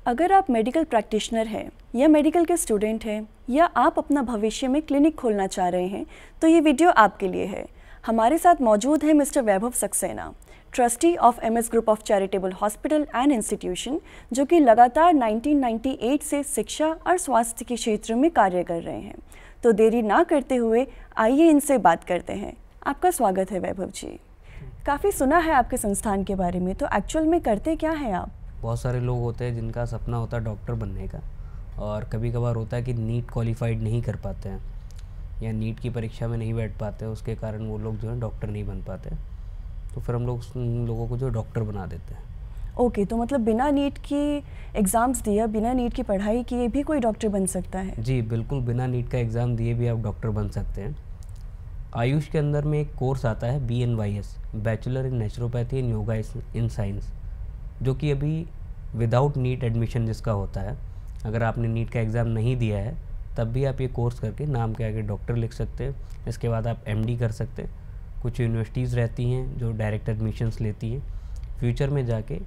अगर आप medical practitioner हैं या मेडिकल के स्टूडेंट हैं या आप अपना भविष्य में क्लिनिक खोलना चाह रहे हैं तो ये वीडियो आपके लिए है। हमारे साथ मौजूद है mister Vaibhav Saxena, trustee of MS group of charitable hospital and institution, जो कि लगातार 1998 से शिक्षा और स्वास्थ्य के क्षेत्र में कार्य कर रहे हैं। तो देरी ना करते हुए आइए इनसे बात करते हैं। आपका स्वागत है वैभव जी। काफ़ी सुना है आपके संस्थान के बारे में, तो एक्चुअल में करते क्या हैं आप? बहुत सारे लोग होते हैं जिनका सपना होता है डॉक्टर बनने का, और कभी कभार होता है कि नीट क्वालिफाइड नहीं कर पाते हैं या नीट की परीक्षा में नहीं बैठ पाते हैं, उसके कारण वो लोग जो है डॉक्टर नहीं बन पाते हैं। तो फिर हम लोग उन लोगों को जो डॉक्टर बना देते हैं। ओके, तो मतलब बिना नीट की एग्ज़ाम्स दिया, बिना नीट की पढ़ाई किए भी कोई डॉक्टर बन सकता है? जी बिल्कुल, बिना नीट का एग्ज़ाम दिए भी आप डॉक्टर बन सकते हैं। आयुष के अंदर में एक कोर्स आता है BNYS, bachelor in naturopathy and yoga in science, जो कि अभी विदाउट नीट एडमिशन जिसका होता है। अगर आपने नीट का एग्ज़ाम नहीं दिया है तब भी आप ये कोर्स करके नाम के आगे डॉक्टर लिख सकते हैं। इसके बाद आप MD कर सकते हैं। कुछ यूनिवर्सिटीज़ रहती हैं जो डायरेक्ट एडमिशन्स लेती हैं। फ्यूचर में जाके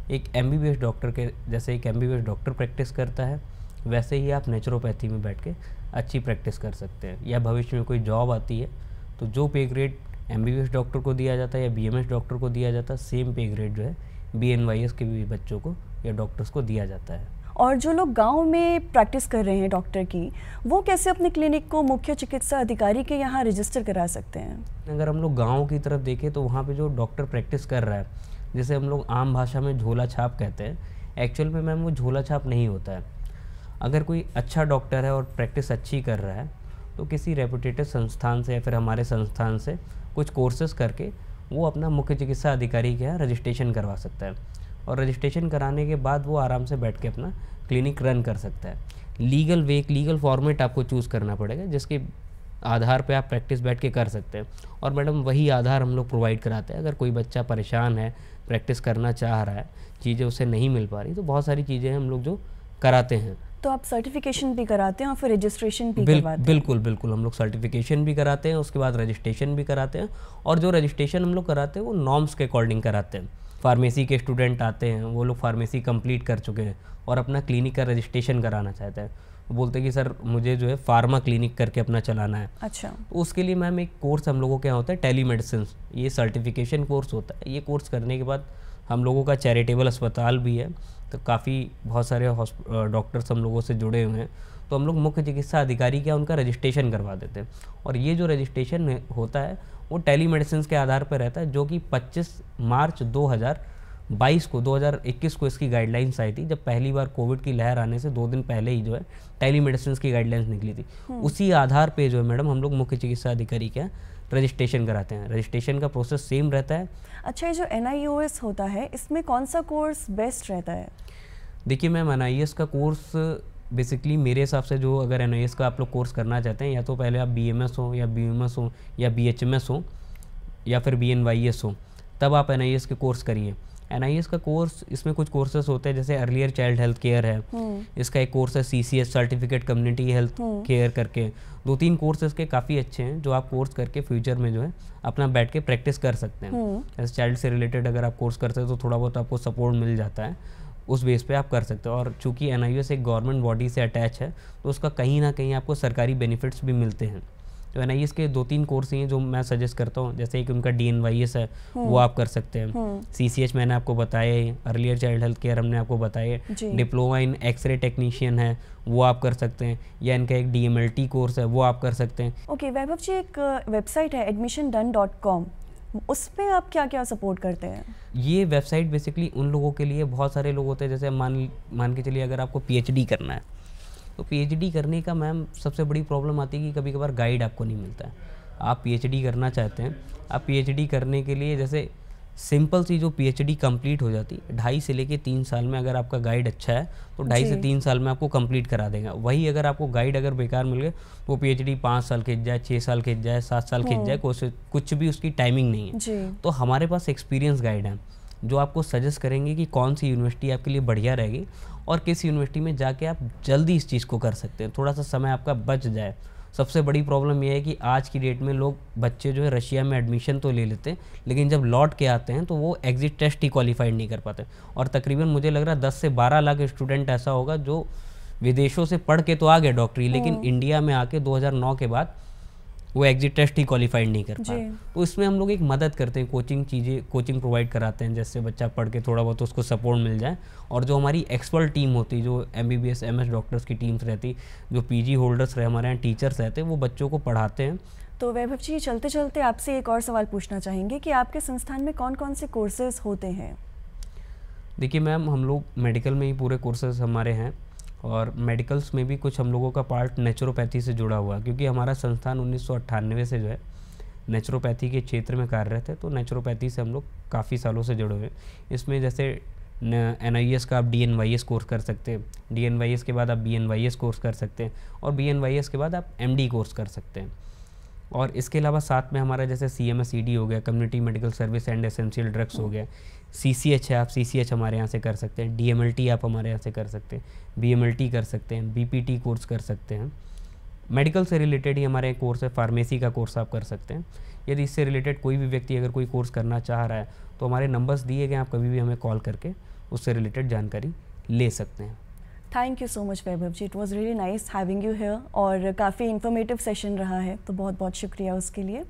एक MBBS डॉक्टर के जैसे एक MBBS डॉक्टर प्रैक्टिस करता है, वैसे ही आप नेचुरोपैथी में बैठ के अच्छी प्रैक्टिस कर सकते हैं। या भविष्य में कोई जॉब आती है तो जो पे ग्रेड MBBS डॉक्टर को दिया जाता है या BMS डॉक्टर को दिया जाता है, सेम पे ग्रेड जो है BNYS के भी बच्चों को या डॉक्टर्स को दिया जाता है। और जो लोग गांव में प्रैक्टिस कर रहे हैं डॉक्टर की, वो कैसे अपने क्लिनिक को मुख्य चिकित्सा अधिकारी के यहाँ रजिस्टर करा सकते हैं? अगर हम लोग गाँव की तरफ देखें तो वहाँ पे जो डॉक्टर प्रैक्टिस कर रहा है, जिसे हम लोग आम भाषा में झोला छाप कहते हैं, एक्चुअल में मैम वो झोला छाप नहीं होता है। अगर कोई अच्छा डॉक्टर है और प्रैक्टिस अच्छी कर रहा है तो किसी रेपुटेटेड संस्थान से या फिर हमारे संस्थान से कुछ कोर्सेज करके वो अपना मुख्य चिकित्सा अधिकारी के यहाँ रजिस्ट्रेशन करवा सकता है, और रजिस्ट्रेशन कराने के बाद वो आराम से बैठ के अपना क्लिनिक रन कर सकता है। लीगल फॉर्मेट आपको चूज़ करना पड़ेगा जिसके आधार पे आप प्रैक्टिस बैठ के कर सकते हैं। और मैडम वही आधार हम लोग प्रोवाइड कराते हैं। अगर कोई बच्चा परेशान है, प्रैक्टिस करना चाह रहा है, चीज़ें उसे नहीं मिल पा रही, तो बहुत सारी चीज़ें हम लोग जो कराते हैं। तो आप सर्टिफिकेशन भी कराते हैं और फिर रजिस्ट्रेशन भी करवाते हैं? बिल्कुल हम लोग सर्टिफिकेशन भी कराते हैं, उसके बाद रजिस्ट्रेशन भी कराते हैं। और जो रजिस्ट्रेशन हम लोग कराते हैं वो नॉर्म्स के अकॉर्डिंग कराते हैं। फार्मेसी के स्टूडेंट आते हैं, वो लोग फार्मेसी कंप्लीट कर चुके हैं और अपना क्लिनिक का रजिस्ट्रेशन कराना चाहते हैं। वो बोलते हैं कि सर मुझे जो है फार्मा क्लिनिक करके अपना चलाना है। अच्छा। तो उसके लिए मैम एक कोर्स हम लोगों के यहाँ होता है, टेलीमेडिसिन। ये सर्टिफिकेशन कोर्स होता है। ये कोर्स करने के बाद हम लोगों का चैरिटेबल अस्पताल भी है, तो काफ़ी बहुत सारे डॉक्टर्स हम लोगों से जुड़े हुए हैं। तो हम लोग मुख्य चिकित्सा अधिकारी क्या उनका रजिस्ट्रेशन करवा देते हैं। और ये जो रजिस्ट्रेशन होता है वो टेलीमेडिसिन के आधार पर रहता है, जो कि 25 मार्च 2021 को इसकी गाइडलाइंस आई थी। जब पहली बार कोविड की लहर आने से 2 दिन पहले ही जो है टेलीमेडिसिन की गाइडलाइंस निकली थी। उसी आधार पे जो है मैडम हम लोग मुख्य चिकित्सा अधिकारी क्या रजिस्ट्रेशन कराते हैं। रजिस्ट्रेशन का प्रोसेस सेम रहता है। अच्छा, ये जो NIOS होता है, इसमें कौन सा कोर्स बेस्ट रहता है? देखिए मैम, NIOS का कोर्स बेसिकली मेरे हिसाब से, जो अगर NIOS का आप लोग कोर्स करना चाहते हैं, या तो पहले आप BMS हो या BMS हो या BHMS हो या फिर BNYS हो, तब आप NIOS के कोर्स करिए। NIOS का कोर्स, इसमें कुछ कोर्सेस होते हैं जैसे अर्लियर चाइल्ड हेल्थ केयर है, इसका एक कोर्स है CCH certificate community health care करके। 2-3 कोर्स इसके काफ़ी अच्छे हैं जो आप कोर्स करके फ्यूचर में जो है अपना बैठ के प्रैक्टिस कर सकते हैं। जैसे चाइल्ड से रिलेटेड अगर आप कोर्स करते हैं तो थोड़ा बहुत आपको सपोर्ट मिल जाता है, उस बेस पे आप कर सकते हो। और चूँकि NIOS एक गवर्नमेंट बॉडी से अटैच है तो उसका कहीं ना कहीं आपको सरकारी बेनिफिट्स भी मिलते हैं। तो NIOS के 2-3 कोर्स हैं जो मैं सजेस्ट करता हूँ। जैसे एक उनका DNYS है, वो आप कर सकते हैं। CCH मैंने आपको बताया है, अर्लियर चाइल्ड हेल्थ केयर हमने आपको बताया है। डिप्लोमा इन एक्सरे टेक्नीशियन है, वो आप कर सकते हैं। या इनका एक DMLT कोर्स है, वो आप कर सकते हैं। ओके वैभव जी, एक वेबसाइट है admissiondone.com, उसमें आप क्या क्या सपोर्ट करते हैं? ये वेबसाइट बेसिकली उन लोगों के लिए, बहुत सारे लोग होते हैं जैसे मान के चलिए अगर आपको PhD करना है, तो PhD करने का मैम सबसे बड़ी प्रॉब्लम आती है कि कभी कभार गाइड आपको नहीं मिलता है। आप PhD करना चाहते हैं, आप PhD करने के लिए जैसे सिंपल सी जो PhD कंप्लीट हो जाती है 2.5 से लेके 3 साल में, अगर आपका गाइड अच्छा है तो 2.5 से 3 साल में आपको कंप्लीट करा देगा। वही अगर आपको गाइड अगर बेकार मिल गए तो PhD 5 साल खींच जाए, 6 साल खींच जाए, 7 साल खींच जाए, कुछ भी उसकी टाइमिंग नहीं है। तो हमारे पास एक्सपीरियंस गाइड है जो आपको सजेस्ट करेंगे कि कौन सी यूनिवर्सिटी आपके लिए बढ़िया रहेगी और किस यूनिवर्सिटी में जाके आप जल्दी इस चीज़ को कर सकते हैं, थोड़ा सा समय आपका बच जाए। सबसे बड़ी प्रॉब्लम यह है कि आज की डेट में लोग बच्चे जो है रशिया में एडमिशन तो ले लेते हैं, लेकिन जब लौट के आते हैं तो वो एग्जिट टेस्ट ही क्वालिफाइड नहीं कर पाते। और तकरीबन मुझे लग रहा है 10 से 12 लाख स्टूडेंट ऐसा होगा जो विदेशों से पढ़ के तो आ गए डॉक्टरी, लेकिन इंडिया में आके 2009 के बाद वो एग्जिट टेस्ट ही क्वालिफाइड नहीं कर पाए। तो इसमें हम लोग एक मदद करते हैं, कोचिंग प्रोवाइड कराते हैं, जिससे बच्चा पढ़ के थोड़ा बहुत उसको सपोर्ट मिल जाए। और जो हमारी एक्सपर्ट टीम होती है, जो MBBS MS डॉक्टर्स की टीम्स रहती, जो PG होल्डर्स रहे, हमारे यहाँ टीचर्स रहते हैं, वो बच्चों को पढ़ाते हैं। तो वैभव जी, चलते चलते आपसे एक और सवाल पूछना चाहेंगे कि आपके संस्थान में कौन कौन से कोर्सेज होते हैं? देखिए मैम, हम लोग मेडिकल में ही पूरे कोर्सेज हमारे हैं, और मेडिकल्स में भी कुछ हम लोगों का पार्ट नेचुरोपैथी से जुड़ा हुआ है, क्योंकि हमारा संस्थान 1998 से जो है नेचुरोपैथी के क्षेत्र में कार्यरत है। तो नेचुरोपैथी से हम लोग काफ़ी सालों से जुड़े हुए हैं। इसमें जैसे NIS का आप DNYS कोर्स कर सकते हैं, DNYS के बाद आप BNYS कोर्स कर सकते हैं, और BNYS के बाद आप MD कोर्स कर सकते हैं। और इसके अलावा साथ में हमारा जैसे CMS ED हो गया, community medical service and essential drugs हो गया, CCH है, आप CCH हमारे यहाँ से कर सकते हैं, DMLT आप हमारे यहाँ से कर सकते हैं, BMLT कर सकते हैं, BPT कोर्स कर सकते हैं। मेडिकल से रिलेटेड ही हमारे कोर्स है, फार्मेसी का कोर्स आप कर सकते हैं। यदि इससे रिलेटेड कोई भी व्यक्ति अगर कोई कोर्स करना चाह रहा है तो हमारे नंबर्स दिए गए, आप कभी भी हमें कॉल करके उससे रिलेटेड जानकारी ले सकते हैं। Thank you so much Vaibhav ji, it was really nice having you here, और काफ़ी इन्फॉर्मेटिव सेशन रहा है, तो बहुत बहुत शुक्रिया उसके लिए।